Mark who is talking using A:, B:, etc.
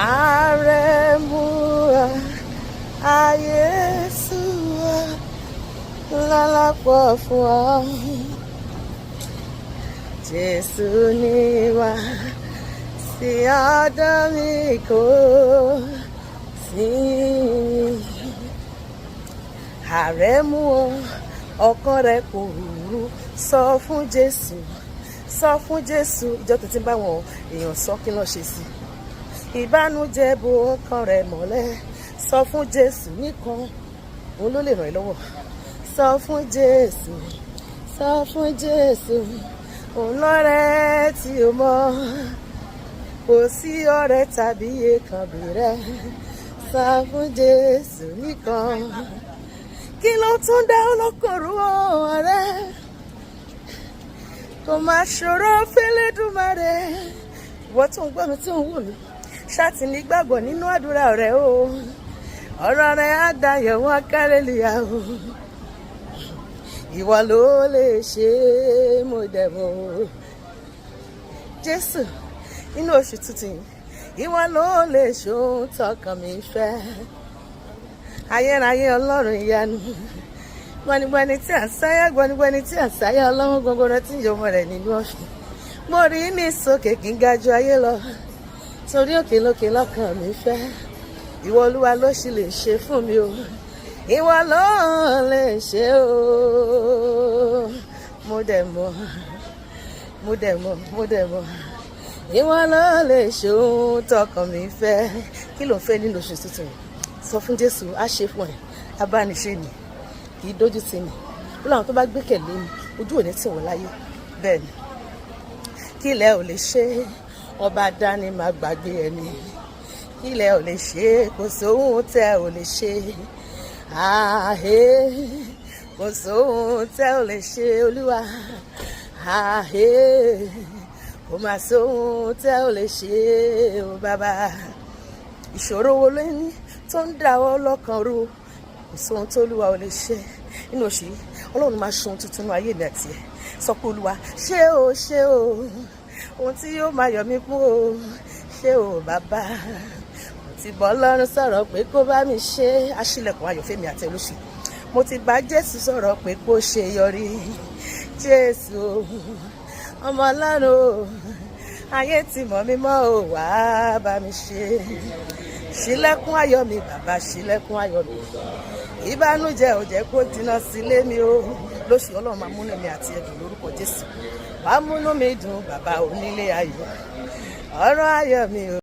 A: àrẹ̀mú ayé sú wa lálá pọ̀ fún ọ. Jésù ní wá sí ọ̀dọ̀ mi kò sí. Àrẹ̀mú ọkàn rẹ̀ kò rúru, sọ fún Jésù, sọ fún Jésù. Ìjọ tó ti ń bá wọn èèyàn sọ kí ló ṣe sí. Ìbánújẹ́ bo ọkàn rẹ̀ mọ́lẹ̀, sọ fún Jésù nìkan, òun ló lè ràn ẹ́ lọ́wọ́. Sọ fún Jésù, sọ fún Jésù, òun lọ́rẹ́ tí o mọ̀, kò sí ọ̀rẹ́ tàbí èèkàn bí rẹ̀. Sọ fún Jésù nìkan. Kí ló tún dá ọlọ́kàn rú ọ̀rẹ́? Kò máa ṣòro f'Ẹlẹ́dùmarè. Ìwọ tó ń gbọ́ mi tí ń wò mí, ṣáàtì nígbàgbọ́ nínú àdúrà rẹ o. Ọ̀rọ̀ rẹ á dayọ̀ wọn kálẹ́lúyà o. Ìwọ ló lè ṣe é, mo dẹ̀ mọ̀. Jésù, nínú oṣù tuntun yìí, ìwọ ló lè ṣohun tọkàn mi fẹ́. Ayérayé Ọlọ́run ìyanu, gbanigbani tí à ń sáyà, gbanigbani tí à ń sáyà, ọlọ́run gbọngbọrọ tí ń yọmọ rẹ̀ nínú ọ̀fìn. Mo rí ní sókè kí n ga ju ayé lọ, torí òkè lókè lọ́kàn mi fẹ́. Ìwọ Olúwa ló sì lè ṣe fún mi o, ìwọ ló lè ṣe o. Mo dẹ̀ mọ̀, mo dẹ̀ mọ̀, mo dẹ̀ mọ̀. Ìwọ ló lè ṣe ohun tọkàn mi fẹ́. Kí ló ń fẹ́ nínú oṣù tuntun yìí? Sọ fún Jésù, á ṣe fún ẹ. Abániṣe ni, kì í dójú tì mí. Ó láwọn tó bá gbẹ́kẹ̀lé mi, ojú ò ní tì wọ́n láyé. Bẹ́ẹ̀ ni, kí ilẹ̀ ò lè ṣe, ọba dání máa gbàgbé ẹni. Kí ilẹ̀ ò lè ṣe, kò sóhun tẹ́ ò lè ṣe. Àhé, kò sóhun tẹ́ ò lè ṣe, Olúwa. Àhé, kò máa sóhun tẹ́ ò lè ṣe, o bàbá. Ìṣòro wo ló ní tó ń dà ọ́ lọ́kàn rú? Kò sóhun tó Olúwa ò lè ṣe. Nínú oṣù yìí, Ọlọ́run máa ṣe ohun tuntun nínú ayé mi àti ẹ̀. Sọ pé Olúwa, ṣé o, ṣé o, ohun tí yóò máa yọ̀ mí kún o. Ṣé o bàbá, mo ti bọ́ Ọlọ́run sọ̀rọ̀ pé kó bá mi ṣe. Aṣílẹ̀kùn ayọ̀ fẹ́mi àti olóṣù. Mo ti bá Jésù sọ̀rọ̀ pé kó ṣe yọrí. Jésù, ọmọ Ọlọ́run o, ayé ti mọ̀ mí mọ́ o, wá bá mi ṣe. Ṣílẹ̀kùn ayọ̀ mi bàbá, ṣílẹ̀kùn ayọ̀ mi. Ìbánújẹ́ ò jẹ́ kó dínà sílé mi o. Lóṣù Ọlọ́run máa múnú mi àti ẹ̀dùn lórúkọ Jésù. Wàá múnú mi dùn bàbá onílé ayọ̀. Ọ̀rọ̀ ayọ̀ mi o.